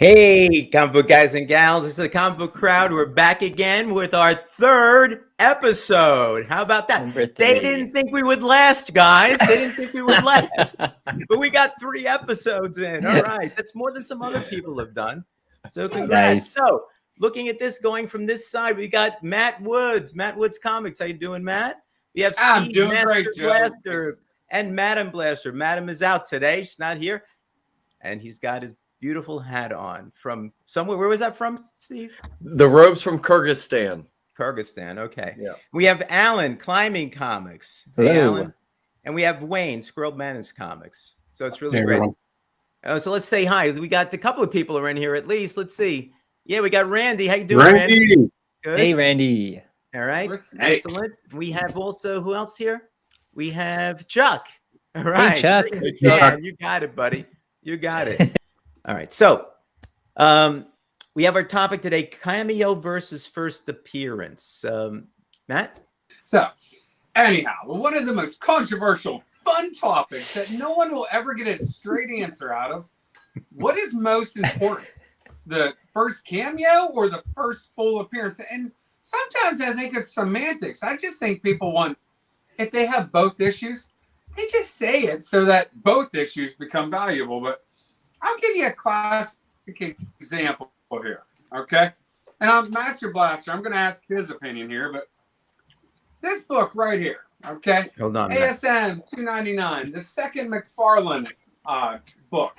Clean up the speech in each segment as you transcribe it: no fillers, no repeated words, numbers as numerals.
Hey, comic book guys and gals, this is the comic book crowd. We're back again with our third episode. How about that? Number They 3. didn't think we would last, guys. They didn't think we would last. But we got 3 episodes in. All right. That's more than some other people have done. So congrats. Nice. So looking at this, going from this side, we got Matt Woods. Matt Woods Comics. How you doing, Matt? We have Steve, Master Blaster, and Madam Blaster. Madam is out today. She's not here. And he's got his beautiful hat on from somewhere. Where was that from, Steve? The robes from Kyrgyzstan. Kyrgyzstan. Okay. Yeah. We have Alan, Climbing Comics. Hey, Alan. And we have Wayne, Squirrel Menace Comics. So it's really great. So let's say hi. We got a couple of people are in here at least. Let's see. Yeah, we got Randy. How you doing, Randy? Good. Hey, Randy. All right. Excellent. We have also, who else here? We have Chuck. All right. Hey, Chuck. Yeah, you got it, buddy. You got it. All right. So we have our topic today, cameo versus first appearance. Matt? So anyhow, one of the most controversial, fun topics that no one will ever get a straight answer out of. What is most important? The first cameo or the first full appearance? And sometimes I think it's semantics. I just think people want, if they have both issues, they just say it so that both issues become valuable. But I'll give you a classic example here, okay? And I'm Master Blaster. I'm going to ask his opinion here, but this book right here, okay? Hold on. ASM 299, the second McFarlane book.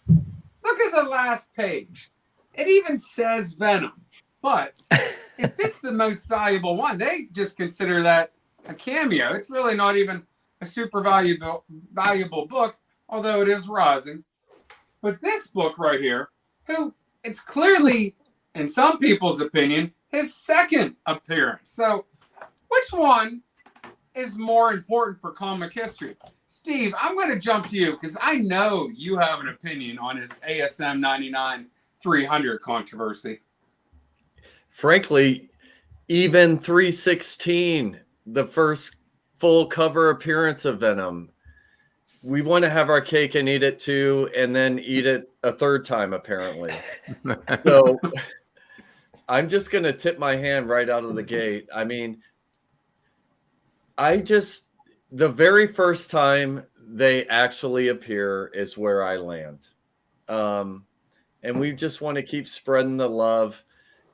Look at the last page. It even says Venom. But if it's the most valuable one, they just consider that a cameo. It's really not even a super valuable book, although it is rosin. But this book right here, it's clearly, in some people's opinion, his second appearance. So which one is more important for comic history? Steve, I'm going to jump to you because I know you have an opinion on his ASM 99-300 controversy. Frankly, even 316, the first full cover appearance of Venom, we want to have our cake and eat it too, and then eat it a third time, apparently. So I'm just going to tip my hand right out of the gate. I mean, the very first time they actually appear is where I land. And we just want to keep spreading the love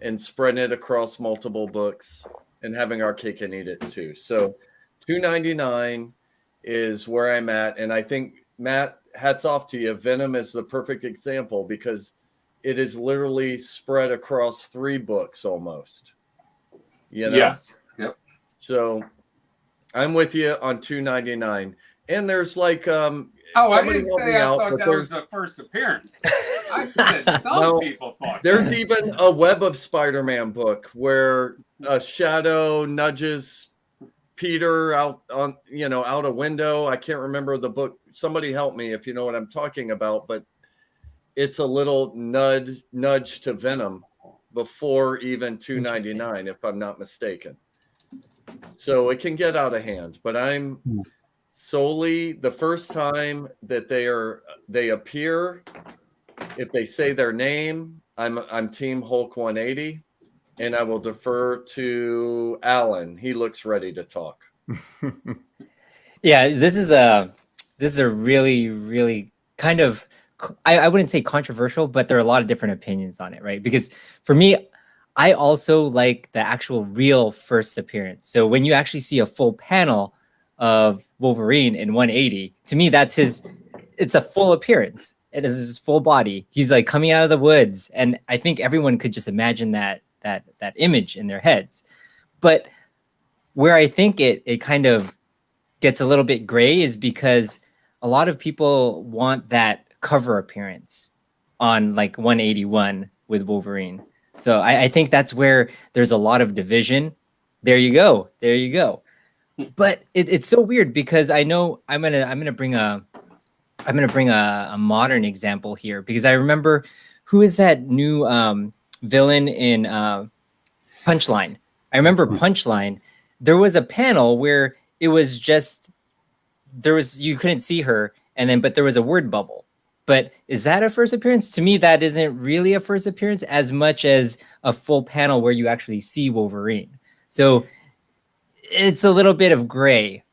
and spreading it across multiple books and having our cake and eat it too. So 299 is where I'm at. And I think, Matt, hats off to you. Venom is the perfect example because it is literally spread across 3 books almost. You know? Yes. Yep. So I'm with you on 299. And there's like I didn't say I thought that was the first appearance. I said some people thought there's even a Web of Spider-Man book where a shadow nudges Peter out on, out a window. I can't remember the book. Somebody help me if you know what I'm talking about, but it's a little nudge to Venom before even 299, if I'm not mistaken. So it can get out of hand, but I'm solely the first time that they appear. If they say their name, I'm Team Hulk 180. And I will defer to Alan. He looks ready to talk. Yeah, this is a really, really kind of, I wouldn't say controversial, but there are a lot of different opinions on it, right? Because for me, I also like the actual real first appearance. So when you actually see a full panel of Wolverine in 180, to me, it's a full appearance. It is his full body. He's like coming out of the woods. And I think everyone could just imagine that image in their heads. But where I think it kind of gets a little bit gray is because a lot of people want that cover appearance on like 181 with Wolverine. So I think that's where there's a lot of division. There you go. But it's so weird because I know I'm gonna bring a modern example here because I remember who is that new villain in Punchline. I remember Punchline. There was a panel where it was just you couldn't see her, but there was a word bubble, But is that a first appearance? To me, that isn't really a first appearance as much as a full panel where you actually see Wolverine. So it's a little bit of gray.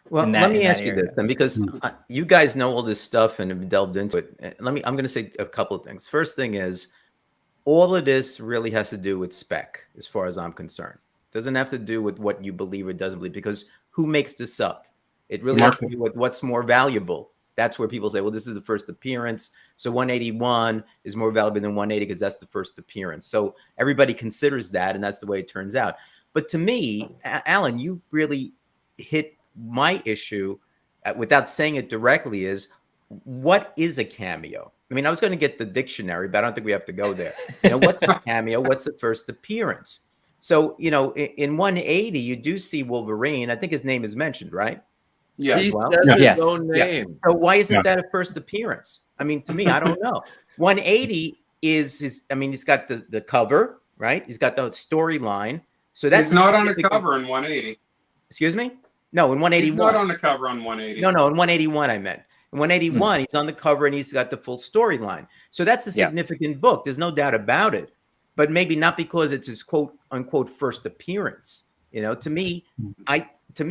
Well, let me ask you this then, because you guys know all this stuff and have delved into it. I'm going to say a couple of things. First thing is, all of this really has to do with spec, as far as I'm concerned. Doesn't have to do with what you believe or doesn't believe, because who makes this up? It really has to do with what's more valuable. That's where people say, well, this is the first appearance, so 181 is more valuable than 180 because that's the first appearance. So everybody considers that, and that's the way it turns out. But to me, Alan, you really hit my issue without saying it directly is, what is a cameo? I mean, I was going to get the dictionary, but I don't think we have to go there. You know, what's a cameo? What's the first appearance? So, you know, in 180, you do see Wolverine. I think his name is mentioned, right? Yes. Well, His own name. So why isn't that a first appearance? I mean, to me, I don't know. 180 is his, I mean, he's got the cover, right? He's got the storyline. So that's He's not on the cover in 180. Excuse me? No, in 181. He's not on the cover on 180. No, in 181 I meant. In 181, he's on the cover and he's got the full storyline. So that's a significant book. There's no doubt about it. But maybe not because it's his quote unquote first appearance. You know, to me,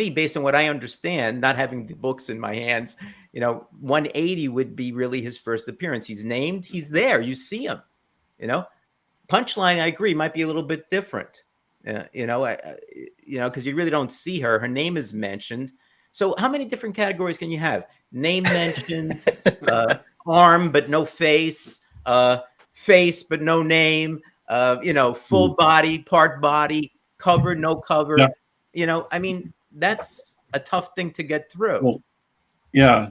based on what I understand, not having the books in my hands, you know, 180 would be really his first appearance. He's named, he's there, you see him. You know, Punchline, I agree, might be a little bit different. You know, because you really don't see her. Her name is mentioned. So how many different categories can you have? Name mentioned, arm but no face, face but no name, you know, full body, part body, cover, no cover. Yeah. You know, I mean, that's a tough thing to get through. Well, yeah,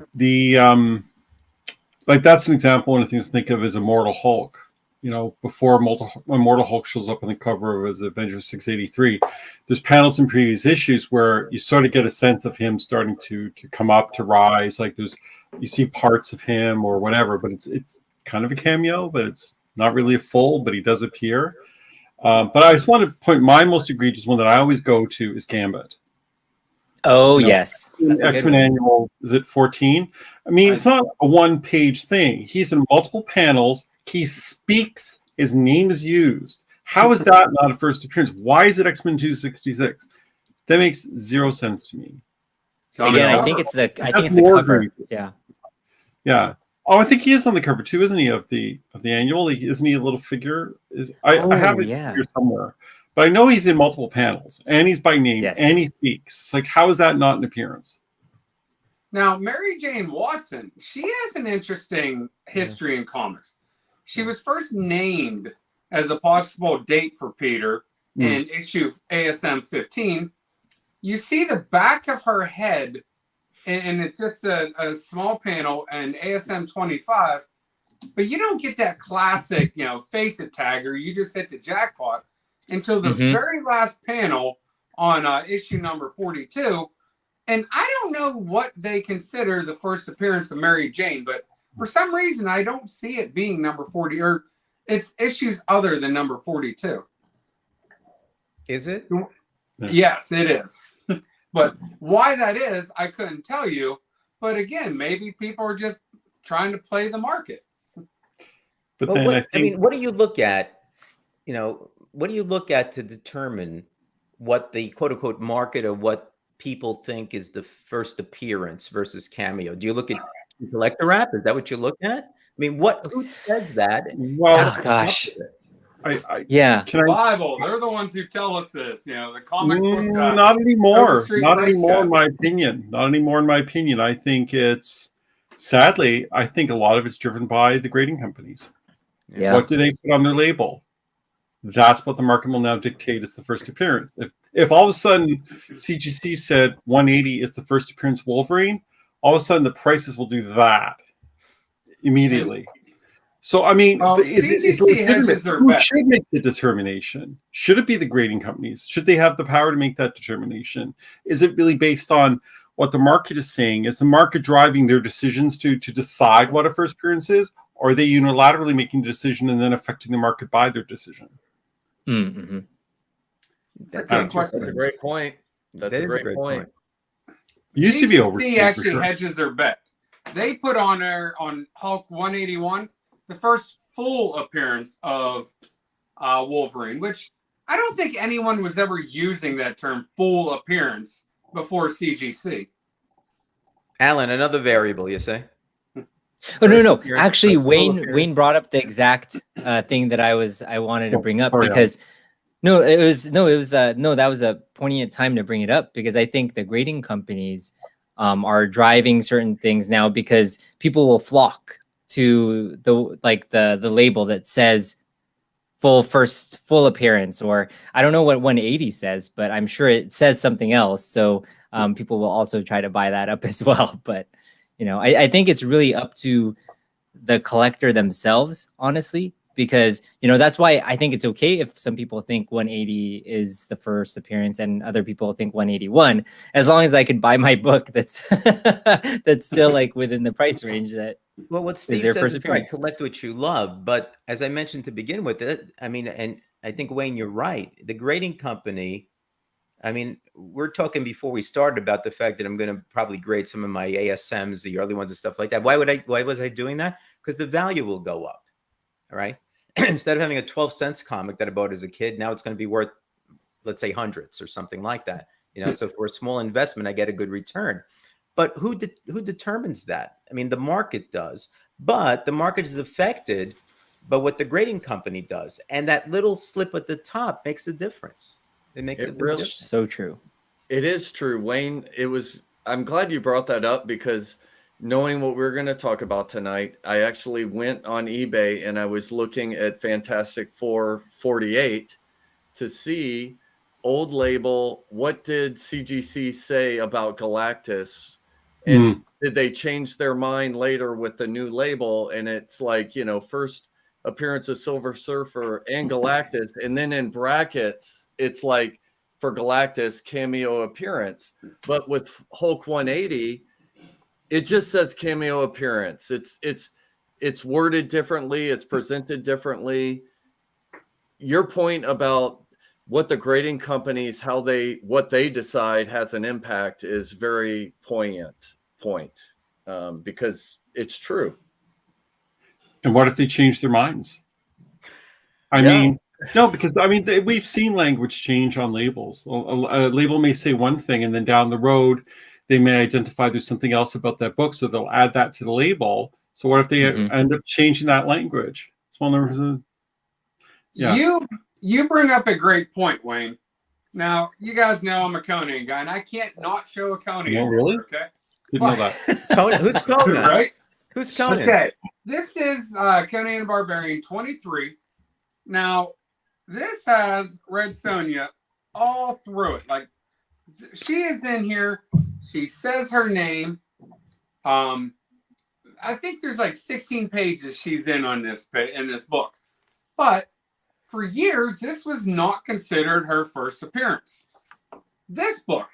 like that's an example. One of the things to think of is Immortal Hulk. You know, before Immortal Hulk shows up on the cover of his Avengers 683, there's panels in previous issues where you sort of get a sense of him starting to come up, to rise. Like you see parts of him or whatever, but it's kind of a cameo, but it's not really a full, but he does appear. But I just want to point, my most egregious one that I always go to is Gambit. Oh, yes. X-Men Annual, is it 14? I mean, it's not a one-page thing. He's in multiple panels. He speaks. His name is used. How is that not a first appearance? Why is it X-Men 266? That makes zero sense to me. So again, I think it's the cover. Yeah. Yeah. Oh, I think he is on the cover too, isn't he? Of the annual, isn't he a little figure? I have it here somewhere, but I know he's in multiple panels, and he's by name, and he speaks. It's like, how is that not an appearance? Now, Mary Jane Watson, she has an interesting history in comics. She was first named as a possible date for Peter in issue ASM 15. You see the back of her head, and it's just a small panel, and ASM 25, but you don't get that classic, you know, face it tagger. You just hit the jackpot until the very last panel on issue number 42. And I don't know what they consider the first appearance of Mary Jane, but for some reason, I don't see it being number 40, or it's issues other than number 42. Is it? Yes, it is. But why that is, I couldn't tell you. But again, maybe people are just trying to play the market. But then I mean, what do you look at? You know, what do you look at to determine what the quote unquote market or what people think is the first appearance versus cameo? Do you look at collector wrap? Is that what you look at? I mean, who says that? Well, oh gosh. Bible, they're the ones who tell us this, you know, the comic book guy. Not anymore. Not anymore, in my opinion. Not anymore, in my opinion. I think sadly, I think a lot of it's driven by the grading companies. Yeah. What do they put on their label? That's what the market will now dictate as the first appearance. If all of a sudden CGC said 180 is the first appearance of Wolverine, all of a sudden the prices will do that immediately. So, I mean, CGC hedges their who bet. should make the determination? Should it be the grading companies? Should they have the power to make that determination? Is it really based on what the market is saying? Is the market driving their decisions to decide what a first appearance is? Or are they unilaterally making a decision and then affecting the market by their decision? Mm-hmm. That's a great point. That's a great point. Used to be over. CGC actually hedges their bet. they put on there on Hulk 181 the first full appearance of Wolverine, which I don't think anyone was ever using that term full appearance before CGC. Alan, another variable, you say? Oh no! Actually, Wayne brought up the exact thing that I wanted to bring up because that was a poignant time to bring it up because I think the grading companies are driving certain things now because people will flock to the label that says full appearance, or I don't know what 180 says, but I'm sure it says something else. So people will also try to buy that up as well. But I think it's really up to the collector themselves, honestly, because that's why I think it's okay if some people think 180 is the first appearance and other people think 181, as long as I could buy my book that's still like within the price range that. Well, what Steve says is right. Collect what you love, but as I mentioned to begin with, I mean, and I think Wayne, you're right. The grading company. I mean, we're talking before we started about the fact that I'm going to probably grade some of my ASMs, the early ones and stuff like that. Why was I doing that? Because the value will go up. All right. Instead of having a 12-cent comic that I bought as a kid, now it's going to be worth, let's say, hundreds or something like that. So for a small investment, I get a good return. But who determines that? I mean, the market does, but the market is affected by what the grading company does. And that little slip at the top makes a difference. It makes it really so true. It is true, Wayne. I'm glad you brought that up because knowing what we're going to talk about tonight, I actually went on eBay and I was looking at Fantastic Four 48 to see old label. What did CGC say about Galactus? And did they change their mind later with the new label? And it's like, first appearance of Silver Surfer and Galactus, and then in brackets it's like for Galactus cameo appearance. But with Hulk 180, it just says cameo appearance. It's worded differently, it's presented differently. Your point about what the grading companies, what they decide has an impact is very poignant point, because it's true. And what if they change their minds? I mean, no, because we've seen language change on labels. A label may say one thing, and then down the road, they may identify there's something else about that book, so they'll add that to the label. So what if they end up changing that language? Small numbers. Yeah. You bring up a great point, Wayne. Now, you guys know I'm a Conan guy, and I can't not show a Conan. No, really? Okay. Didn't know that. Who's Conan? Right? Who's Conan? Okay. This is Conan the Barbarian 23. Now, this has Red Sonja all through it. Like, she is in here. She says her name. I think there's like 16 pages she's in this book. But for years, this was not considered her first appearance. This book,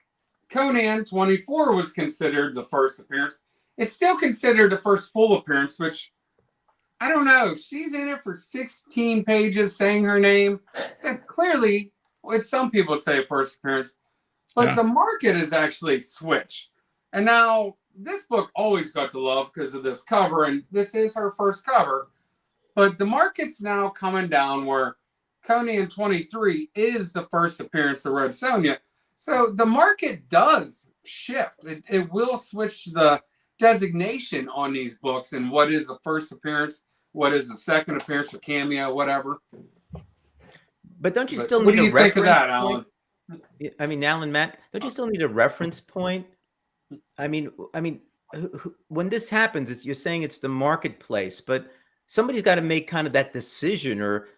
Conan 24, was considered the first appearance. It's still considered the first full appearance, which I don't know. If she's in it for 16 pages saying her name, that's clearly what some people say first appearance. But the market has actually switched. And now this book always got the love because of this cover, and this is her first cover. But the market's now coming down where Conan 23 is the first appearance of Red Sonja. So the market does shift. It will switch the designation on these books and what is the first appearance, what is the second appearance or cameo, whatever. But don't you still need a reference? What do you think of that, Alan? I mean, Alan, Matt, don't you still need a reference point? I mean, when this happens, you're saying it's the marketplace, but somebody's got to make kind of that decision, or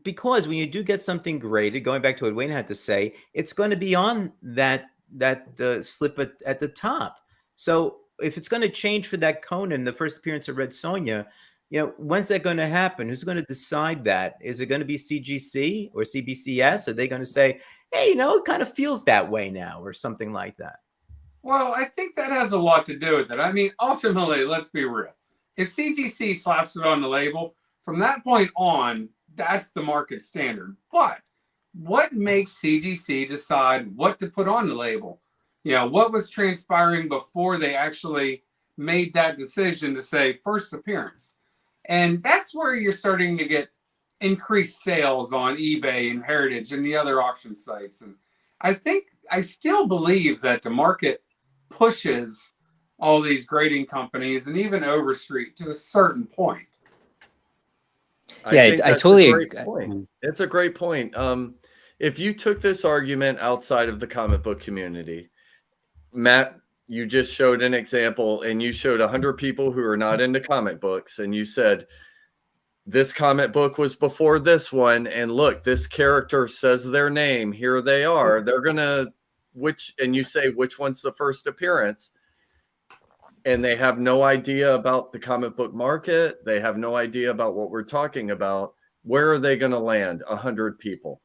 because when you do get something graded, going back to what Wayne had to say, it's going to be on that slip at the top. So if it's going to change for that Conan, the first appearance of Red Sonja, when's that going to happen? Who's going to decide that? Is it going to be CGC or CBCS? Are they going to say, hey, it kind of feels that way now, or something like that? Well, I think that has a lot to do with it. I mean, ultimately, let's be real. If CGC slaps it on the label, from that point on, that's the market standard. But what makes CGC decide what to put on the label? You know, what was transpiring before they actually made that decision to say first appearance. And that's where you're starting to get increased sales on eBay and Heritage and the other auction sites. And I still believe that the market pushes all these grading companies and even Overstreet to a certain point. Yeah, I totally agree. It's a great point. If you took this argument outside of the comic book community, Matt, you just showed an example and you showed 100 people who are not into comic books, and you said, this comic book was before this one, and look, this character says their name, here they are, they're gonna, and you say, which one's the first appearance? And they have no idea about the comic book market. They have no idea about what we're talking about. Where are they going to land? 100 people.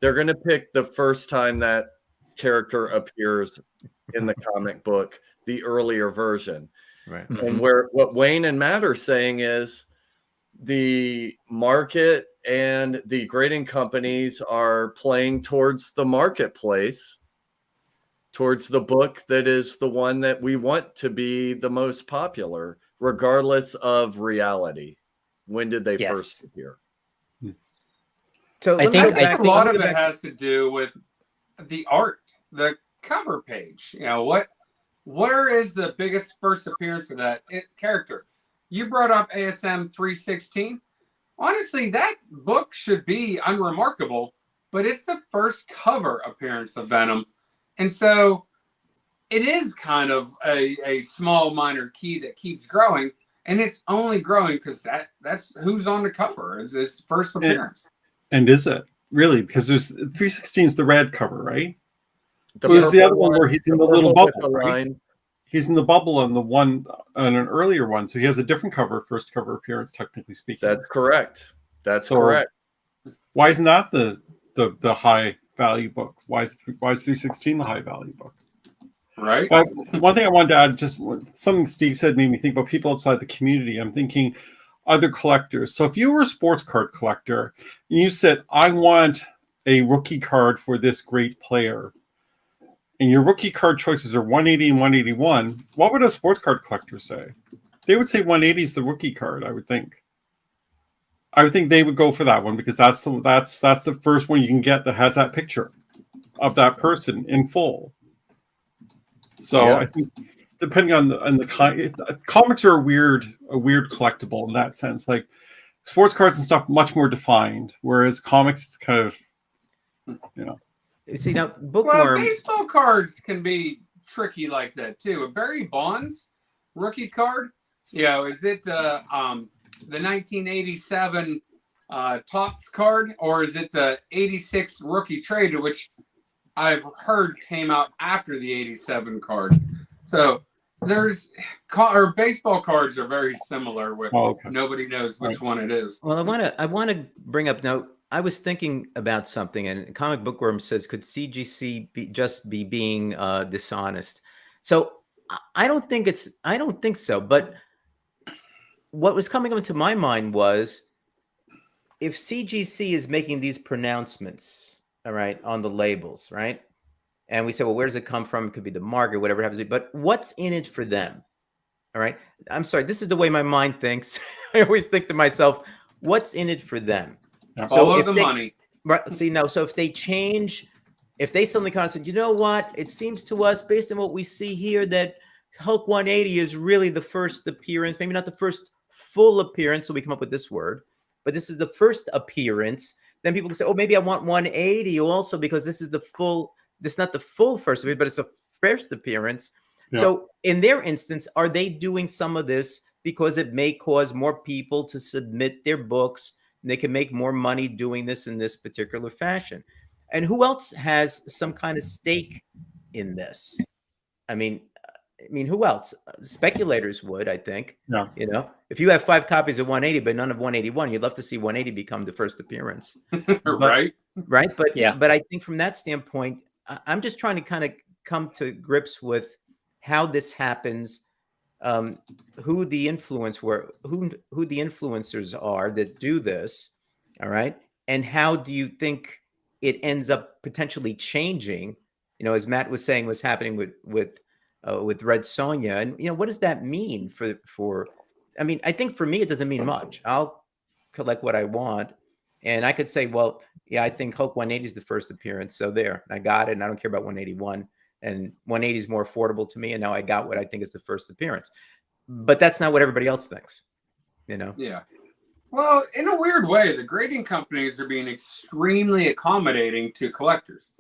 They're going to pick the first time that character appears in the comic book, the earlier version. Right. And what Wayne and Matt are saying is the market and the grading companies are playing towards the marketplace, towards the book that is the one that we want to be the most popular, regardless of reality. When did they first appear? So I think a lot of it has to do with the art, the cover page. You know, where is the biggest first appearance of that character? You brought up ASM 316. Honestly, that book should be unremarkable, but it's the first cover appearance of Venom. And so it is kind of a small minor key that keeps growing, and it's only growing because that's who's on the cover. It's his first appearance. And is it really? Because there's 316 is the red cover, right? There's the other one where he's in the little bubble, right? He's in the bubble on the one on an earlier one, so he has a different cover, first cover appearance, technically speaking. That's correct. That's correct. Why isn't that the high value book? Why is 316 the high value book? Right. But one thing I wanted to add, just something Steve said made me think about people outside the community. I'm thinking other collectors. So if you were a sports card collector and you said, I want a rookie card for this great player, and your rookie card choices are 180 and 181, what would a sports card collector say? They would say 180 is the rookie card, I would think. I would think they would go for that one because that's the first one you can get that has that picture of that person in full. So I think depending on the comics are a weird collectible in that sense. Like sports cards and stuff, much more defined, whereas comics, it's kind of, you know. See now, bookworm. Well, baseball cards can be tricky like that too. A Barry Bonds rookie card, you know, is it the 1987 Topps card, or is it the 86 rookie trade, which I've heard came out after the 87 card? So there's baseball cards are very similar with nobody knows which one it is. Well, I want to bring up now. I was thinking about something, and Comic Bookworm says, could CGC just be being dishonest? So I don't think so. But what was coming into my mind was, if CGC is making these pronouncements, all right, on the labels, right? And we say, well, where does it come from? It could be the market, whatever it happens to be. But what's in it for them? All right. I'm sorry. This is the way my mind thinks. I always think to myself, what's in it for them? So all of the money. Right. See, no. So if they suddenly kind of said, you know what? It seems to us, based on what we see here, that Hulk 180 is really the first appearance, maybe not the first full appearance. So we come up with this word, but this is the first appearance. Then people can say, oh, maybe I want 180 also because this is not the full first appearance, but it's the first appearance. Yeah. So in their instance, are they doing some of this because it may cause more people to submit their books and they can make more money doing this in this particular fashion? And who else has some kind of stake in this? I mean, who else? Speculators would, I think. Yeah. You know, if you have 5 copies of 180, but none of 181, you'd love to see 180 become the first appearance. Right. Right. But I think from that standpoint, I'm just trying to kind of come to grips with how this happens, who the influencers are that do this. All right. And how do you think it ends up potentially changing as Matt was saying, was happening with Red Sonja. And what does that mean for? I mean, I think for me it doesn't mean much. I'll collect what I want, and I could say, well, yeah, I think Hulk 180 is the first appearance, so there, I got it, and I don't care about 181, and 180 is more affordable to me, and now I got what I think is the first appearance. But that's not what everybody else thinks, Yeah. Well, in a weird way, the grading companies are being extremely accommodating to collectors,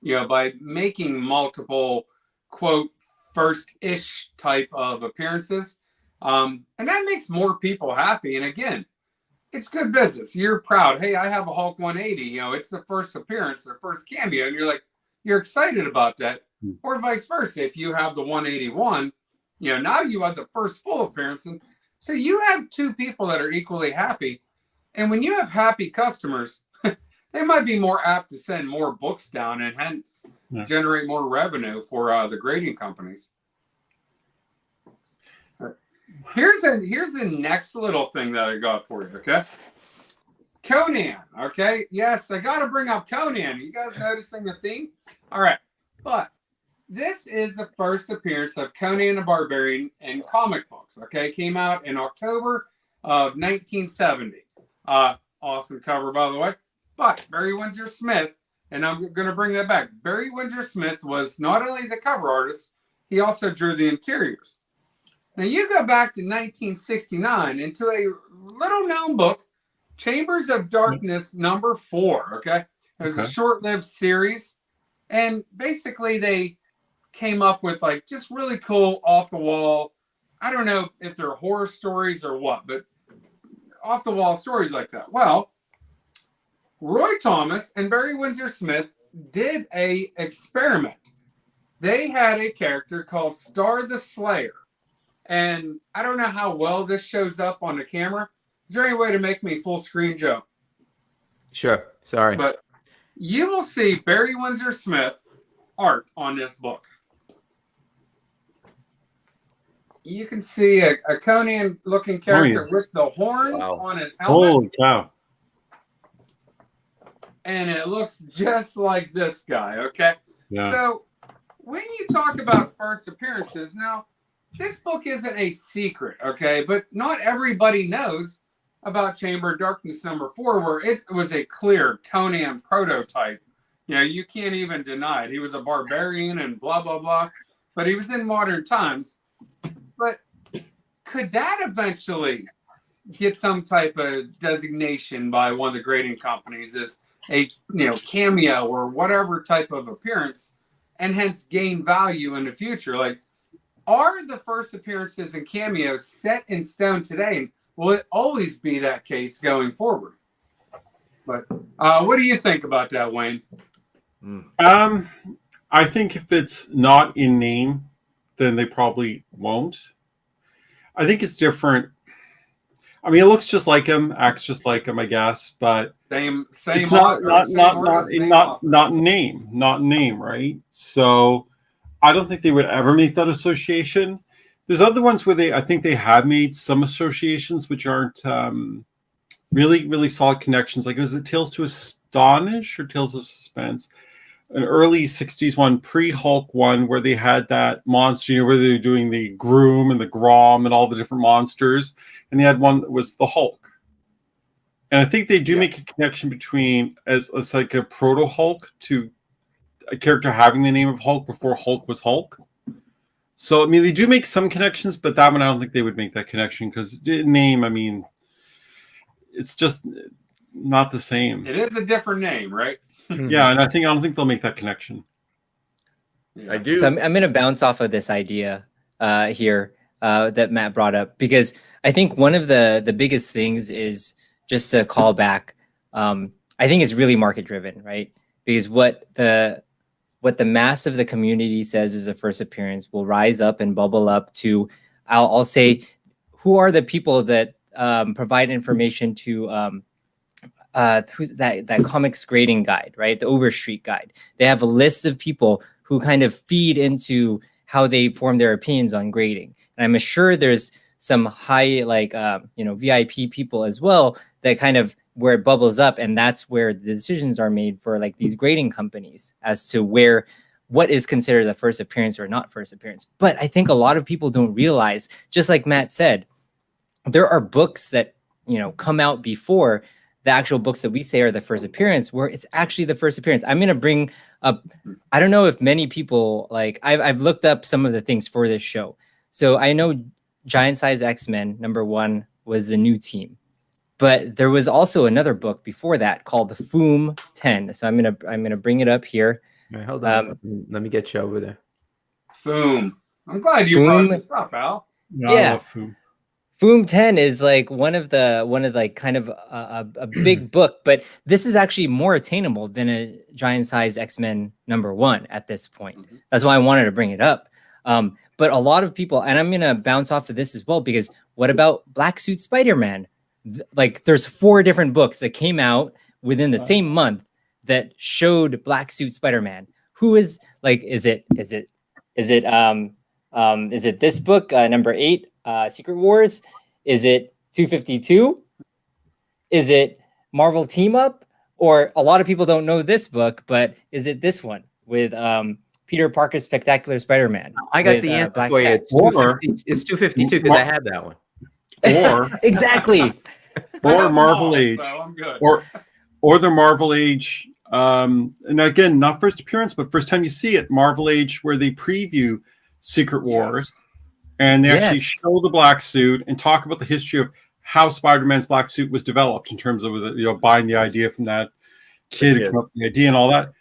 by making multiple, quote, first-ish type of appearances. And that makes more people happy. And again, it's good business. You're proud. Hey, I have a Hulk 180. It's the first appearance or first cameo. And you're excited about that. Or vice versa. If you have the 181, now you have the first full appearance. And so you have two people that are equally happy. And when you have happy customers, they might be more apt to send more books down and hence generate more revenue for the grading companies. Here's the next little thing that I got for you, okay? Conan, okay? Yes, I got to bring up Conan. You guys noticing the theme? All right. But this is the first appearance of Conan the Barbarian in comic books, okay? Came out in October of 1970. Awesome cover, by the way. But Barry Windsor Smith, and I'm going to bring that back. Barry Windsor Smith was not only the cover artist, he also drew the interiors. Now you go back to 1969 into a little known book, Chambers of Darkness #4, okay? It was a short-lived series. And basically they came up with just really cool off-the-wall, I don't know if they're horror stories or what, but off-the-wall stories like that. Well, Roy Thomas and Barry Windsor Smith did a experiment. They had a character called Star the Slayer. And I don't know how well this shows up on the camera. Is there any way to make me full screen, Joe? Sure. Sorry. But you will see Barry Windsor Smith art on this book. You can see a Conan-looking character with the horns on his helmet. Holy cow. And it looks just like this guy, okay? Yeah. So when you talk about first appearances, now, this book isn't a secret, okay? But not everybody knows about Chamber of Darkness #4, where it was a clear Conan prototype. You can't even deny it. He was a barbarian and blah, blah, blah. But he was in modern times. But could that eventually get some type of designation by one of the grading companies as a cameo or whatever type of appearance, and hence gain value in the future? Are the first appearances and cameos set in stone today? And will it always be that case going forward? But what do you think about that, Wayne? I think if it's not in name, then they probably won't. I think it's different. I mean, it looks just like him, acts just like him, I guess, but same it's not name, right? So I don't think they would ever make that association. There's other ones where I think they have made some associations which aren't really, really solid connections. Like, was it Tales to Astonish or Tales of Suspense? An early 60s one, pre-Hulk one, where they had that monster, where they were doing the Groom and the Grom and all the different monsters. And they had one that was the Hulk. And I think they do make a connection between, as like a proto-Hulk to a character having the name of Hulk before Hulk was Hulk. So, I mean, they do make some connections, but that one, I don't think they would make that connection because name, I mean, it's just not the same. It is a different name, right? Yeah, and I don't think they'll make that connection. Yeah. I do. So I'm going to bounce off of this idea here that Matt brought up, because I think one of the biggest things is just to call back. I think it's really market driven, right? Because what the mass of the community says is a first appearance will rise up and bubble up to, I'll say, who are the people that provide information to who's that comics grading guide, right? The Overstreet guide. They have a list of people who kind of feed into how they form their opinions on grading. And I'm sure there's some high, VIP people as well that kind of where it bubbles up, and that's where the decisions are made for these grading companies as to where what is considered the first appearance or not first appearance. But I think a lot of people don't realize, just like Matt said, there are books that, you know, come out before the actual books that we say are the first appearance, where it's actually the first appearance. I'm going to bring up, I don't know if many people, like, I've looked up some of the things for this show. So I know Giant Size X-Men #1 was the new team, but there was also another book before that called the Foom 10. So I'm gonna bring it up here. Right, hold on, let me get you over there. Foom. I'm glad you brought this up, Al. Yeah. Foom 10 is like one of like kind of a big book, but this is actually more attainable than a Giant Size X-Men #1 at this point. That's why I wanted to bring it up. But a lot of people, and I'm gonna bounce off of this as well, because what about Black Suit Spider-Man? Like, there's 4 different books that came out within the same month that showed Black Suit Spider-Man. Who is, like, is it this book, number 8? Secret Wars? Is it 252? Is it Marvel Team Up? Or a lot of people don't know this book, but is it this one with Peter Parker's Spectacular Spider-Man? I got the answer for you. It's 252 because I had that one. Or exactly. Or Marvel Age. So I'm good. Or the Marvel Age. And again, not first appearance, but first time you see it, Marvel Age, where they preview Secret Wars. And they actually show the black suit and talk about the history of how Spider-Man's black suit was developed in terms of the, you know, buying the idea from that kid and come up with the idea and all that.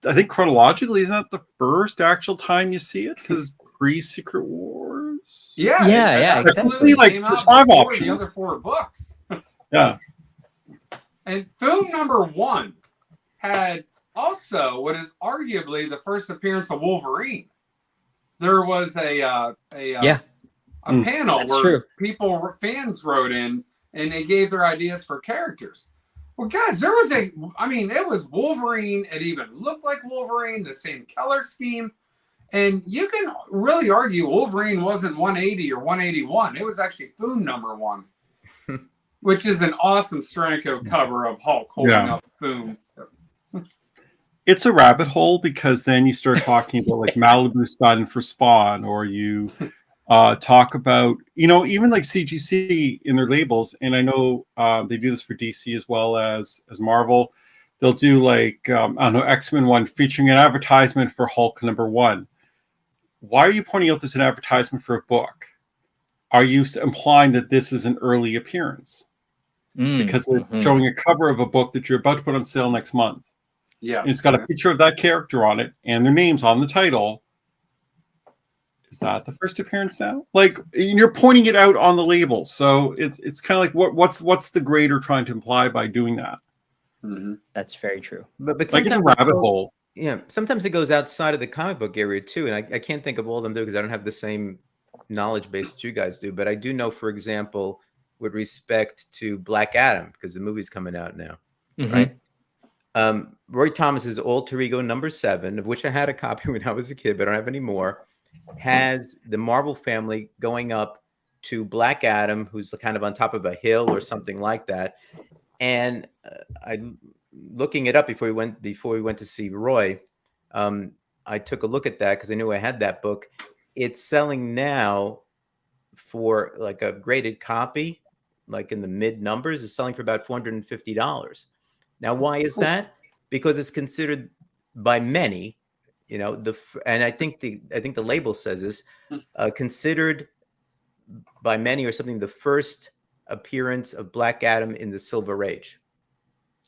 I think chronologically, isn't that the first actual time you see it? Because pre-Secret Wars. Yeah, exactly. Like there's 5 options. The other 4 books. Yeah. And Foom #1 had also what is arguably the first appearance of Wolverine. There was a panel where fans wrote in and they gave their ideas for characters. Well, guys, there was it was Wolverine. It even looked like Wolverine, the same color scheme. And you can really argue Wolverine wasn't 180 or 181. It was actually Foom #1, which is an awesome Stranko cover of Hulk holding up Foom. It's a rabbit hole, because then you start talking about like Malibu Sun for Spawn, or you talk about, you know, even like CGC in their labels. And I know they do this for DC as well as Marvel. They'll do like, I don't know, X-Men 1 featuring an advertisement for Hulk #1. Why are you pointing out there's an advertisement for a book? Are you implying that this is an early appearance? Because they're showing a cover of a book that you're about to put on sale next month. Yes. And it's got a picture of that character on it and their names on the title. Is that the first appearance now? Like, you're pointing it out on the label. So it's kind of like, what's the grader trying to imply by doing that? That's very true. But like, it's a rabbit hole. Yeah, sometimes it goes outside of the comic book area too, and I can't think of all of them because I don't have the same knowledge base that you guys do. But I do know, for example, with respect to Black Adam, because the movie's coming out now, right? Roy Thomas's alter ego #7, of which I had a copy when I was a kid, but I don't have any more, has the Marvel family going up to Black Adam, who's kind of on top of a hill or something like that. And I, looking it up before we went to see Roy, I took a look at that because I knew I had that book. It's selling now for like a graded copy, like in the mid numbers, is selling for about $450. Now, why is that? Because it's considered by many, you know, and I think the label says this, considered by many or something the first appearance of Black Adam in the Silver Age.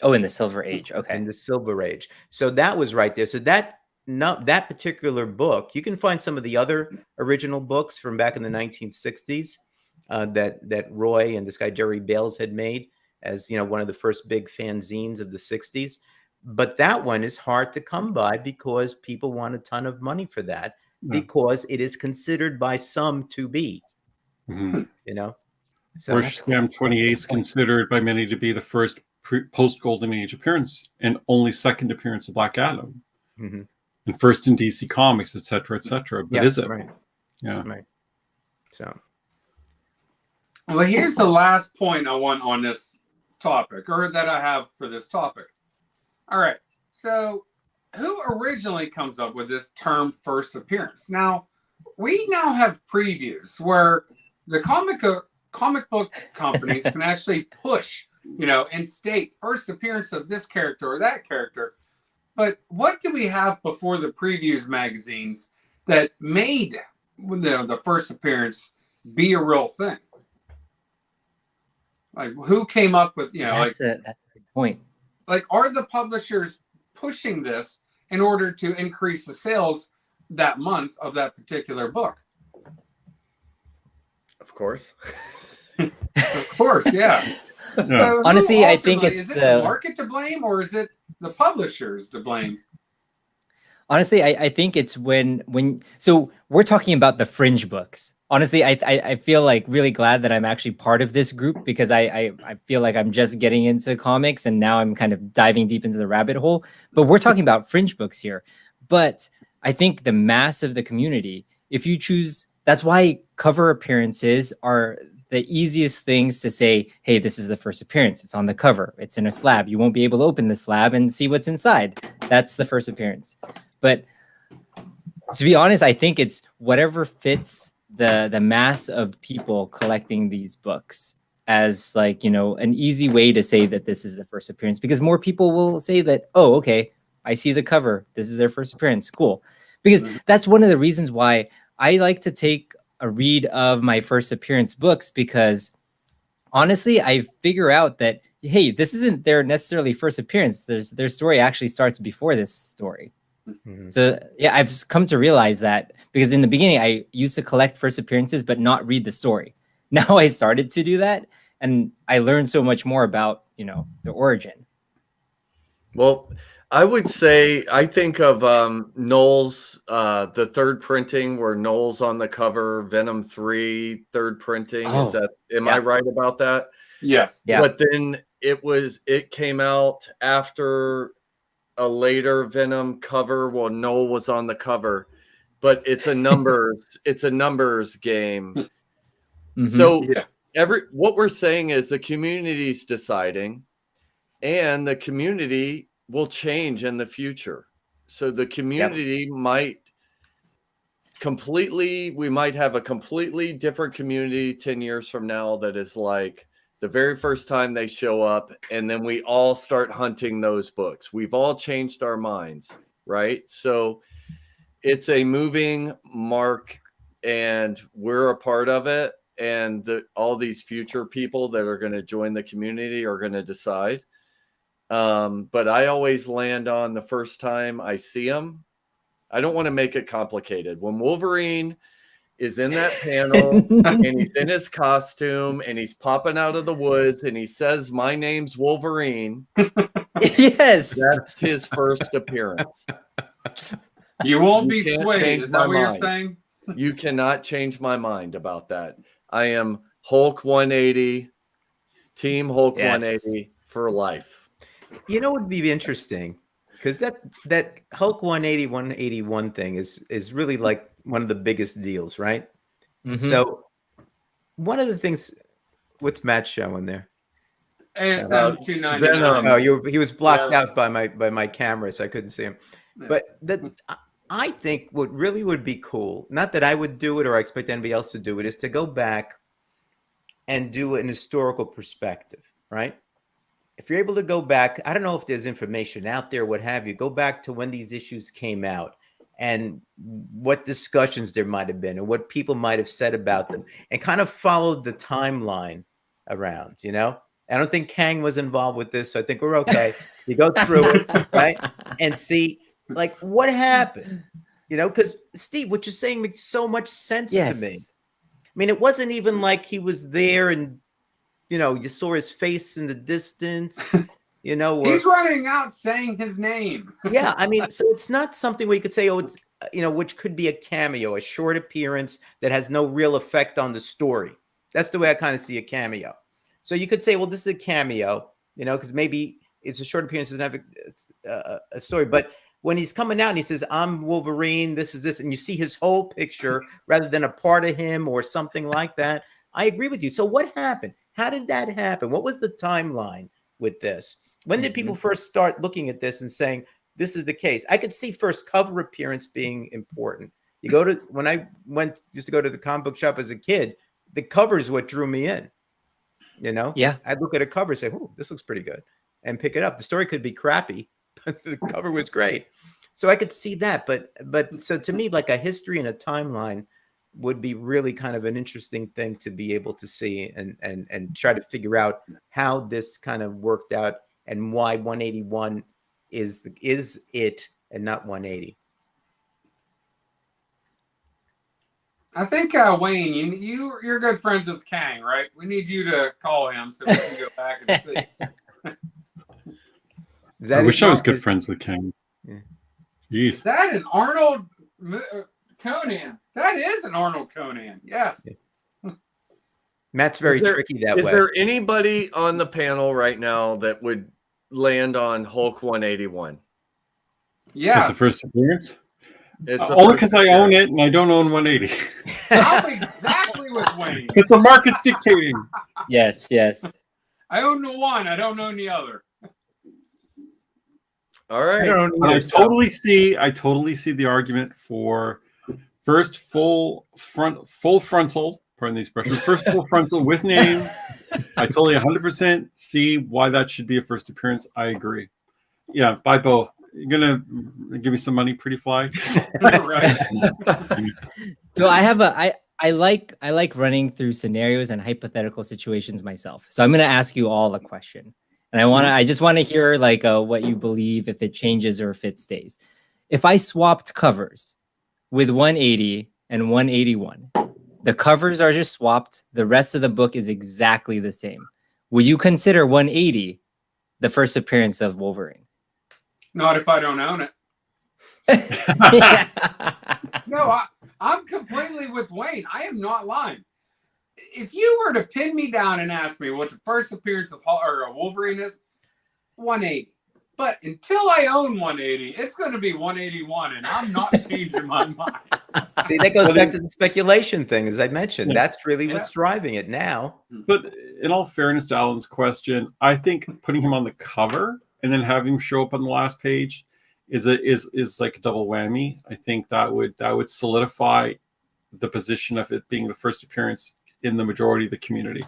Oh, in the Silver Age. Okay. In the Silver Age. So that was right there. So that particular book, you can find some of the other original books from back in the 1960s that Roy and this guy Jerry Bales had made as, you know, one of the first big fanzines of the 60s. But that one is hard to come by because people want a ton of money for that because it is considered by some to be, you know. So Where Scam 28 is considered by many to be the first post-Golden Age appearance and only second appearance of Black Adam. And first in DC Comics, et cetera, et cetera. But is it? Right. Yeah. Right. So. Well, here's the last point I want on this topic, or that I have for this topic. All right. So who originally comes up with this term first appearance? Now, we now have previews where the comic book companies can actually push, and state first appearance of this character or that character. But what do we have before the previews magazines that made the first appearance be a real thing? Like, who came up with, that's a good point. Like, are the publishers pushing this in order to increase the sales that month of that particular book? Of course. Of course, yeah. So honestly, I think it's is it the market to blame, or is it the publishers to blame? Honestly, I think it's when so we're talking about the fringe books. Honestly, I feel like really glad that I'm actually part of this group, because I feel like I'm just getting into comics and now I'm kind of diving deep into the rabbit hole. But we're talking about fringe books here. But I think the mass of the community, if you choose, that's why cover appearances are the easiest things to say, hey, this is the first appearance. It's on the cover. It's in a slab. You won't be able to open the slab and see what's inside. That's the first appearance. But to be honest, I think it's whatever fits the mass of people collecting these books as, like, an easy way to say that this is the first appearance, because more people will say that, oh, okay, I see the cover. This is their first appearance. Cool. Because that's one of the reasons why I like to take a read of my first appearance books, because honestly, I figure out that, hey, this isn't their necessarily first appearance. Their story actually starts before this story. Mm-hmm. So yeah, I've come to realize that, because in the beginning I used to collect first appearances but not read the story. Now I started to do that, and I learned so much more about the origin. Well, I would say I think of Knowles, the third printing where Knowles on the cover, Venom 3 third printing. Oh, am I right about that? Yes. Yeah. But then it came out after a later Venom cover. Well, Noel was on the cover, but it's a numbers game. Mm-hmm. So what we're saying is the community's deciding, and the community will change in the future. So the community we might have a completely different community 10 years from now that is like the very first time they show up, and then we all start hunting those books. We've all changed our minds, right? So it's a moving mark, and we're a part of it. And all these future people that are going to join the community are going to decide. But I always land on the first time I see them. I don't want to make it complicated. When Wolverine is in that panel and he's in his costume and he's popping out of the woods and he says, "My name's Wolverine." Yes. That's his first appearance. You won't be swayed. Is that what you're saying? You cannot change my mind about that. I am Hulk 180, Team Hulk 180 for life. What would be interesting, because that Hulk 180, 181 thing is really like one of the biggest deals, right? Mm-hmm. So one of the things, what's Matt showing there? ASM 299. Oh, he was blocked out by my camera, so I couldn't see him. Yeah. But I think what really would be cool, not that I would do it or I expect anybody else to do it, is to go back and do an historical perspective, right? If you're able to go back, I don't know if there's information out there, what have you, go back to when these issues came out and what discussions there might have been and what people might have said about them, and kind of followed the timeline around, I don't think Kang was involved with this, so I think we're okay. You go through it, right? And see, like, what happened, because Steve, what you're saying makes so much sense to me. I mean, it wasn't even like he was there and, you saw his face in the distance, he's running out saying his name. Yeah. I mean, so it's not something where you could say, oh, it's, which could be a cameo, a short appearance that has no real effect on the story. That's the way I kind of see a cameo. So you could say, well, this is a cameo, because maybe it's a short appearance, doesn't have a story. But when he's coming out and he says, "I'm Wolverine, this is this," and you see his whole picture rather than a part of him or something like that, I agree with you. So what happened? How did that happen? What was the timeline with this? When did people first start looking at this and saying, this is the case. I could see first cover appearance being important. You go to, when I used to go to the comic book shop as a kid, the cover is what drew me in. You know, Yeah. I'd look at a cover and say, "Oh, this looks pretty good," and pick it up. The story could be crappy, but the cover was great. So I could see that. But so to me, like a history and a timeline would be really kind of an interesting thing to be able to see and try to figure out how this kind of worked out and why 181 is it and not 180. I think Wayne, you're good friends with Kang, right? We need you to call him so we can go back and see. I wish I was good friends with King. Yeah. Jeez. Is that an Arnold Conan? That is an Arnold Conan. Yes. Yeah. Matt's very tricky that way. Is there anybody on the panel right now that would land on Hulk 181? Yeah. It's the first appearance? It's only because I own it and I don't own 180. I'm exactly with Wayne. Because the market's dictating. Yes, yes. I own the one. I don't own the other. All right. I totally see the argument for first full frontal, pardon the expression, first full frontal with name. I totally 100% see why that should be a first appearance. I agree. Yeah, buy both. You're gonna give me some money, Pretty Fly? Right. So I like running through scenarios and hypothetical situations myself. So I'm gonna ask you all a question. And I just want to hear like what you believe, if it changes or if it stays. If I swapped covers with 180 and 181, the covers are just swapped. The rest of the book is exactly the same. Would you consider 180 the first appearance of Wolverine? Not if I don't own it. No, I'm completely with Wayne. I am not lying. If you were to pin me down and ask me what the first appearance of Wolverine is, 180. But until I own 180, it's going to be 181, and I'm not changing my mind. See, that goes back to the speculation thing, as I mentioned. That's really what's driving it now. But in all fairness to Alan's question, I think putting him on the cover and then having him show up on the last page is like a double whammy. I think that would solidify the position of it being the first appearance in the majority of the community,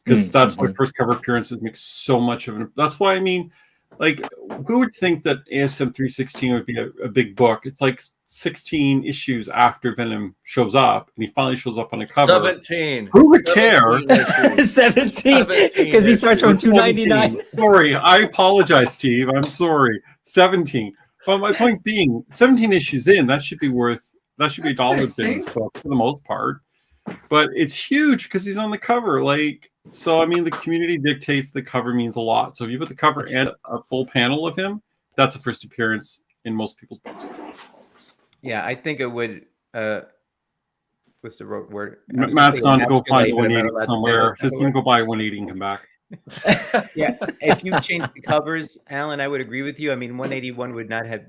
because that's why first cover appearances make so much of it. That's why, I mean, like, who would think that ASM 316 would be a big book? It's like 16 issues after Venom shows up, and he finally shows up on a cover. 17. Who would care? 17, because he starts from 299. Sorry, I apologize, Steve. I'm sorry. 17. But my point being, 17 issues in, that should be a dollar thing for the most part. But it's huge because he's on the cover. Like, so I mean, the community dictates the cover means a lot. So if you put the cover and a full panel of him, that's a first appearance in most people's books. Yeah, I think it would. What's the word? Matt's going to go find 180 somewhere. He's going to go buy 180 and come back. Yeah, if you change the covers, Alan, I would agree with you. I mean, 181 would not have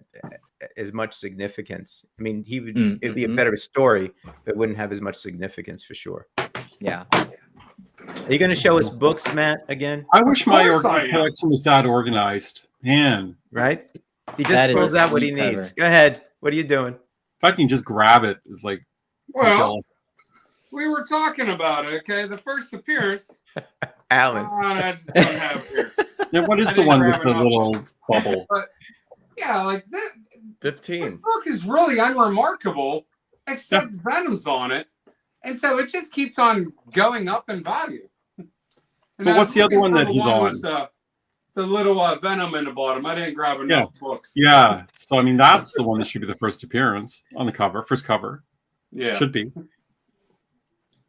as much significance. I mean, it'd be a better story, but it wouldn't have as much significance for sure. Yeah. Are you going to show us books, Matt, again? I wish my collection was that organized. Man. Right? He just pulls out what he needs. Go ahead. What are you doing? If I can just grab it, it's like, well, we were talking about it, okay? The first appearance. Alan. I just don't have it here. Yeah, what is the one with the little bubble? But, yeah, like that. 15. This book is really unremarkable, except Venom's on it. And so it just keeps on going up in value. And but what's the other one that he's on? The little Venom in the bottom. I didn't grab enough books. Yeah. So, I mean, that's the one that should be the first appearance on the cover. First cover. Yeah. Should be.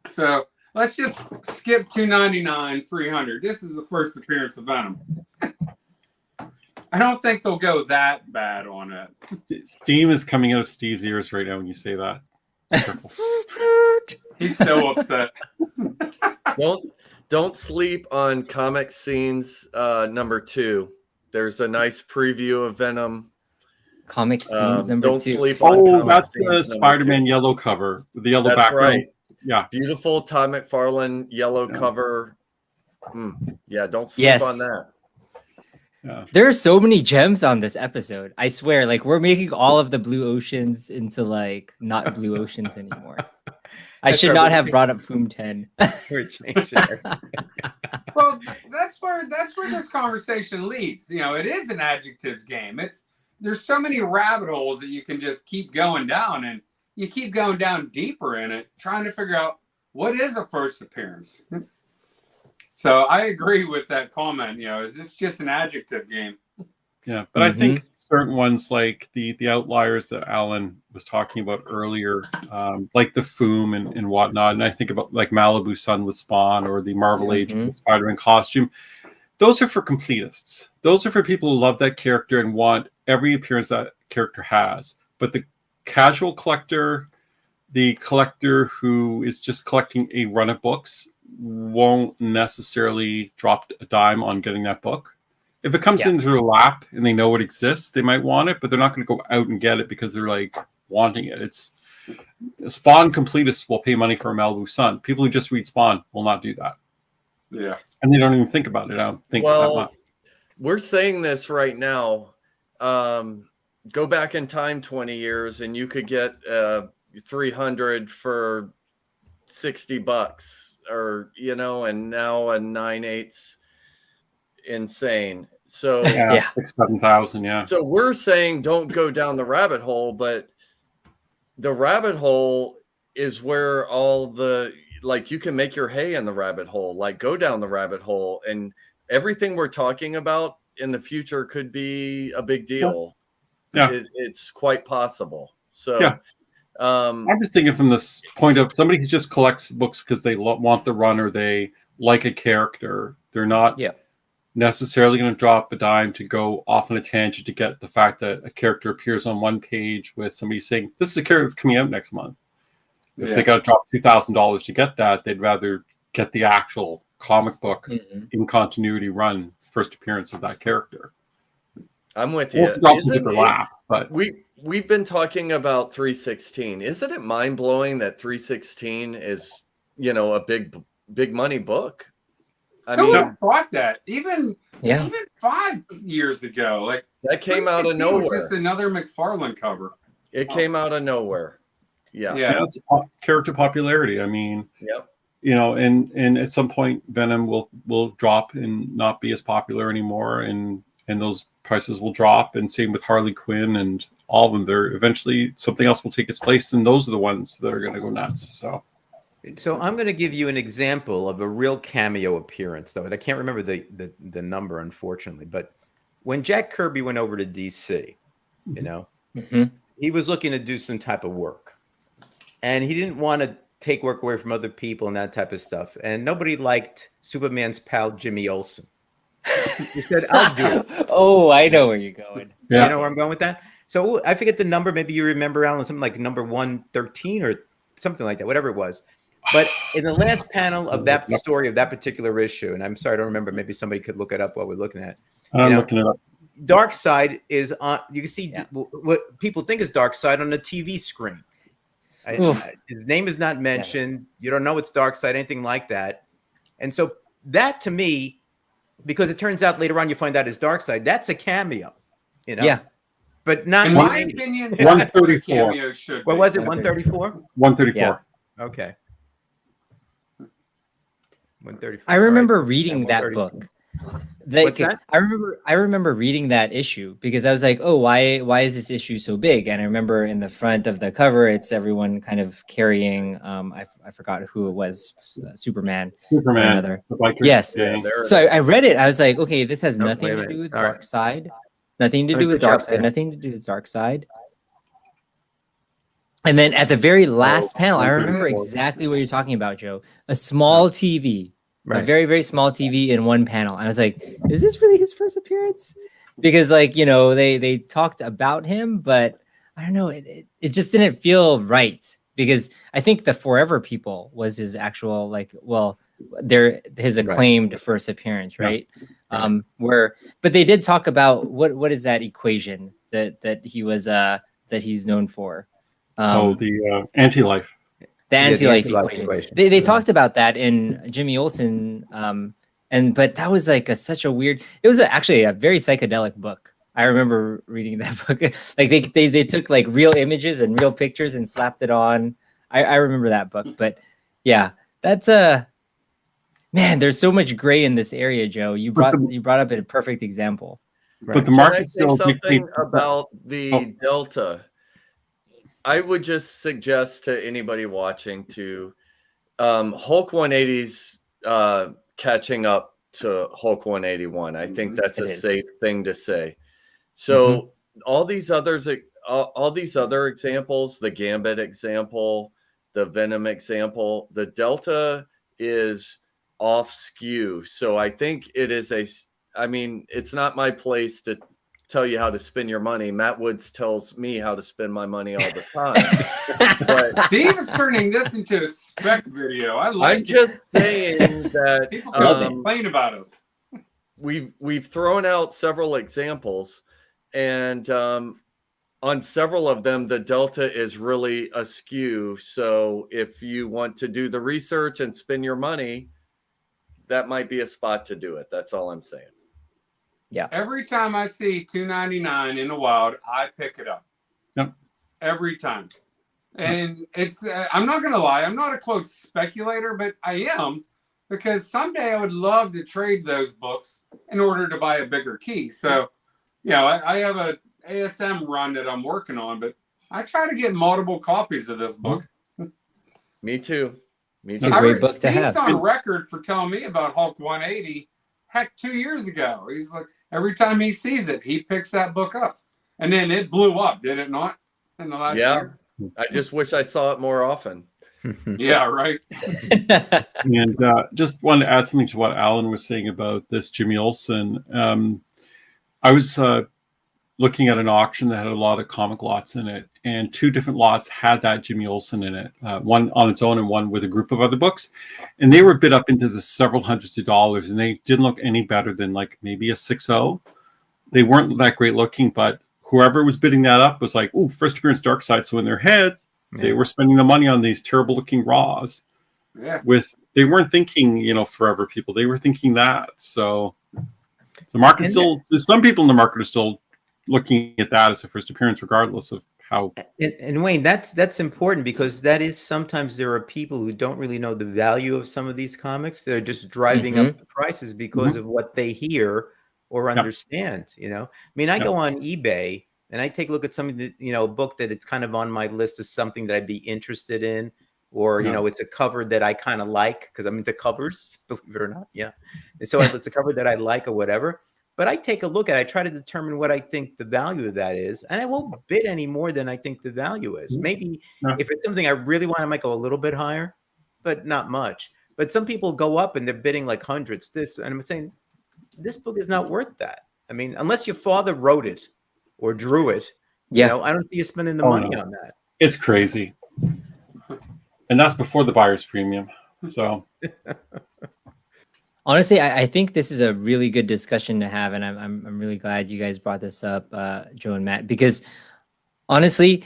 So let's just skip 299, 300. This is the first appearance of Venom. I don't think they'll go that bad on it. Steam is coming out of Steve's ears right now when you say that. He's so upset. Don't sleep on Comic Scenes number 2. There's a nice preview of Venom. Comic Scenes number 2. Don't sleep on that's the Spider-Man yellow cover with the yellow background. Right. Yeah. Beautiful Todd McFarlane yellow cover. Yeah, don't sleep on that. There are so many gems on this episode. I swear, like we're making all of the blue oceans into like not blue oceans anymore. I should not have brought up Foom 10. We're changing it. Well, that's where this conversation leads. You know, it is an adjectives game. There's so many rabbit holes that you can just keep going down, and you keep going down deeper in it, trying to figure out what is a first appearance. So I agree with that comment. You know, is this just an adjective game? Yeah, but I think certain ones like the outliers that Alan was talking about earlier, like the Foom and whatnot, and I think about like Malibu Sun with Spawn or the Marvel Age with Spider-Man costume. Those are for completists. Those are for people who love that character and want every appearance that character has. But the casual collector, the collector who is just collecting a run of books, won't necessarily drop a dime on getting that book. If it comes into their lap and they know it exists, they might want it, but they're not going to go out and get it because they're like wanting it. It's Spawn completists will pay money for a Malibu Sun. People who just read Spawn will not do that. Yeah. And they don't even think about it. I don't think that much. We're saying this right now. Go back in time 20 years and you could get 300 for $60 or, you know, and now a 9/8 insane. So yeah. 6,000-7,000. Yeah. So we're saying don't go down the rabbit hole, but the rabbit hole is where all the, like, you can make your hay in the rabbit hole. Like, go down the rabbit hole, and everything we're talking about in the future could be a big deal. Yeah. It's quite possible. So yeah. I'm just thinking from this point of somebody who just collects books because they want the run or they like a character. They're not necessarily going to drop a dime to go off on a tangent to get the fact that a character appears on one page with somebody saying, this is a character that's coming out next month. If they got to drop $2,000 to get that, they'd rather get the actual comic book in continuity run first appearance of that character. I'm with you. But we've been talking about 316. Isn't it mind blowing that 316 is, you know, a big money book? Who would have thought that? Even 5 years ago, like that came out of nowhere. Was just another McFarlane cover. It came out of nowhere. Yeah. It's character popularity. I mean, you know, and at some point Venom will drop and not be as popular anymore, and those prices will drop, and same with Harley Quinn and all of them. There eventually something else will take its place, and those are the ones that are going to go nuts. So I'm going to give you an example of a real cameo appearance, though, and I can't remember the number, unfortunately. But when Jack Kirby went over to DC, you know, he was looking to do some type of work, and he didn't want to take work away from other people and that type of stuff. And nobody liked Superman's pal Jimmy Olsen. He said, "I'll do it." Oh, I know where you're going. Yeah. You know where I'm going with that? So I forget the number. Maybe you remember, Alan, something like number 113 or something like that, whatever it was. But in the last panel of that story of that particular issue, and I'm sorry, I don't remember. Maybe somebody could look it up while we're looking at it. I'm looking it up. Darkseid is on. You can see what people think is Darkseid on the TV screen. His name is not mentioned. You don't know it's Darkseid, anything like that. And so that, to me, because it turns out later on you find out it's Darkseid, that's a cameo. You know. Yeah. But not in my opinion. 134. What was it? 134. 134. Yeah. Okay. 134. I remember reading that book. What's that? I remember reading that issue because I was like, oh, why is this issue so big? And I remember in the front of the cover, it's everyone kind of carrying. I forgot who it was. Superman. Another. Yes. So I read it. I was like, okay, this has nothing to do with Darkseid. Nothing to do with Darkseid. Nothing to do with Darkseid. And then at the very last panel, I remember exactly what you're talking about, Joe. A small TV, a very, very small TV in one panel. I was like, is this really his first appearance? Because, like, you know, they talked about him, but I don't know. It just didn't feel right because I think the Forever People was his actual, like, well, his acclaimed first appearance, right? But they did talk about what is that equation that he was that he's known for. The anti-life. The anti-life equation. They talked about that in Jimmy Olsen but that was like such a weird. It was actually a very psychedelic book. I remember reading that book. Like they took like real images and real pictures and slapped it on. I remember that book. But yeah, that's man. There's so much gray in this area, Joe. You brought up a perfect example. Right. But the market still something about the delta. I would just suggest to anybody watching to Hulk 180's catching up to Hulk 181. I think that's a safe thing to say. So all these other examples, the Gambit example, the Venom example, the delta is off skew. So I think it is I mean, it's not my place to tell you how to spend your money. Matt Woods tells me how to spend my money all the time. But Steve is turning this into a spec video. I'm just saying that people complain about us. We've thrown out several examples, and on several of them, the delta is really askew. So if you want to do the research and spend your money, that might be a spot to do it. That's all I'm saying. Yeah. Every time I see $2.99 in the wild, I pick it up. Yep. Every time. And it's, I'm not going to lie, I'm not a quote speculator, but I am, because someday I would love to trade those books in order to buy a bigger key. So, you know, I have a ASM run that I'm working on, but I try to get multiple copies of this book. Me too. It's a great book to have. Steve's on record for telling me about Hulk 180, heck, 2 years ago. He's like, every time he sees it, he picks that book up. And then it blew up, did it not? In the last year? I just wish I saw it more often. Yeah, right. And just wanted to add something to what Alan was saying about this Jimmy Olsen. I was looking at an auction that had a lot of comic lots in it, and 2 different lots had that Jimmy Olsen in it, one on its own and one with a group of other books, and they were bid up into the several hundreds of dollars, and they didn't look any better than like maybe a 6.0. They weren't that great looking, but whoever was bidding that up was like, "Ooh, first appearance Darkseid." So in their head, they were spending the money on these terrible looking raws. Yeah. They weren't thinking, you know, forever people. They were thinking that. So the market some people in the market are still looking at that as a first appearance, regardless of how. And Wayne, that's important, because that is sometimes there are people who don't really know the value of some of these comics. They're just driving up the prices because of what they hear or understand. You know, I mean, I go on eBay and I take a look at some of the, you know, book that it's kind of on my list of something that I'd be interested in, or you know, it's a cover that I kind of like because I'm into covers, believe it or not. Yeah, and so it's a cover that I like or whatever. But I take a look at it, I try to determine what I think the value of that is, and I won't bid any more than I think the value is. Maybe if it's something I really want, I might go a little bit higher, but not much. But some people go up and they're bidding like hundreds. And I'm saying, this book is not worth that. I mean, unless your father wrote it or drew it, you know, I don't see you spending the money on that. It's crazy. And that's before the buyer's premium. So honestly, I think this is a really good discussion to have, and I'm really glad you guys brought this up, Joe and Matt, because honestly,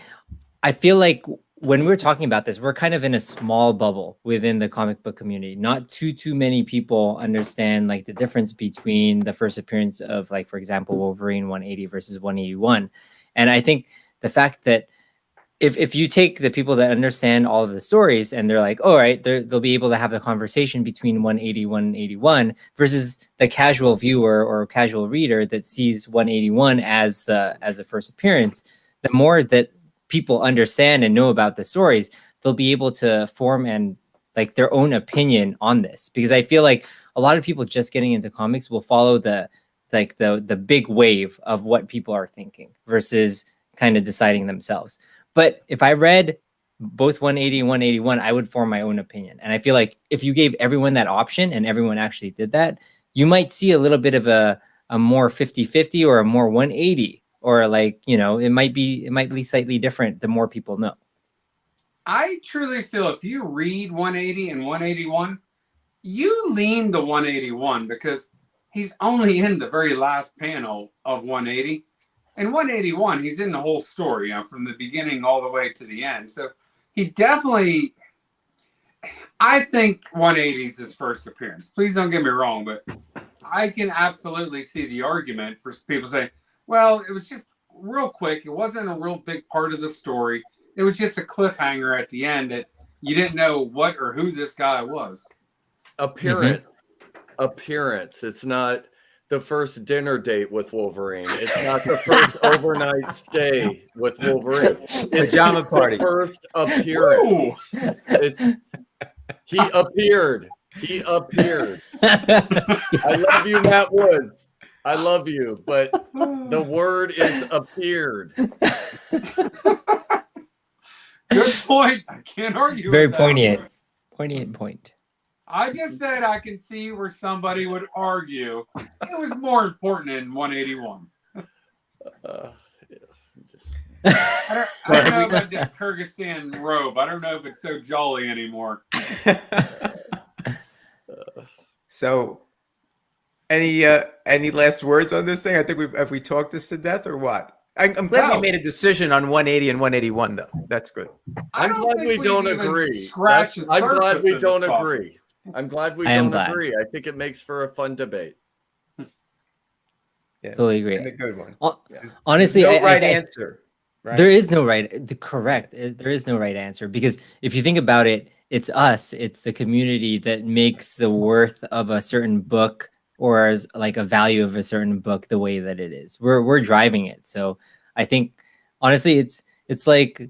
I feel like when we're talking about this, we're kind of in a small bubble within the comic book community. Not too many people understand like the difference between the first appearance of, like, for example, Wolverine 180 versus 181. And I think the fact that if you take the people that understand all of the stories and they're like, all right, they'll be able to have the conversation between 180, 181 versus the casual viewer or casual reader that sees 181 as a first appearance, the more that people understand and know about the stories, they'll be able to form and like their own opinion on this. Because I feel like a lot of people just getting into comics will follow the big wave of what people are thinking versus kind of deciding themselves. But if I read both 180 and 181, I would form my own opinion. And I feel like if you gave everyone that option and everyone actually did that, you might see a little bit of a more 50-50 or a more 180, or like, you know, it might be slightly different the more people know. I truly feel if you read 180 and 181, you lean the 181 because he's only in the very last panel of 180. In 181, he's in the whole story, you know, from the beginning all the way to the end. So he definitely, I think 180 is his first appearance. Please don't get me wrong, but I can absolutely see the argument for people saying, well, it was just real quick. It wasn't a real big part of the story. It was just a cliffhanger at the end that you didn't know what or who this guy was. Appearance. It's not the first dinner date with Wolverine. It's not the first overnight stay with Wolverine. It's pajama party. The first appearance. He appeared. He appeared. I love you, Matt Woods. I love you, but the word is appeared. Good point. I can't argue. Very with poignant. that. Poignant point. I just said I can see where somebody would argue it was more important in 181. I don't know about that Kyrgyzstan robe. I don't know if it's so jolly anymore. So, any last words on this thing? I think have we talked this to death or what? I'm glad we made a decision on 180 and 181 though. That's good. I'm glad we don't agree. I'm glad we don't agree. I'm glad we don't agree. I think it makes for a fun debate. Yeah, totally agree. and a good one. Honestly, no right answer. Right? There is no right. Correct. There is no right answer because if you think about it, it's us. It's the community that makes the worth of a certain book or as like a value of a certain book the way that it is. We're driving it. So I think honestly, it's like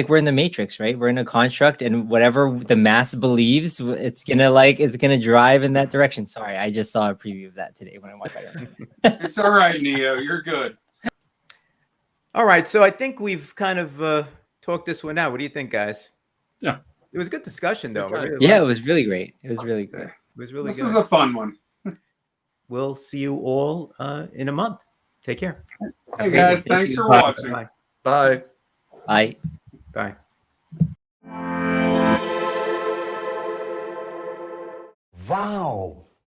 we're in the Matrix, right? We're in a construct, and whatever the mass believes, it's gonna drive in that direction. Sorry, I just saw a preview of that today when I watched it. It's all right, Neo. You're good. All right, so I think we've kind of talked this one out. What do you think, guys? Yeah, it was a good discussion, though. Yeah, it was really great. It was really good. It was really good. This was a fun one. We'll see you all in a month. Take care. Hey guys, thanks for watching. Bye. Bye. Bye. Wow.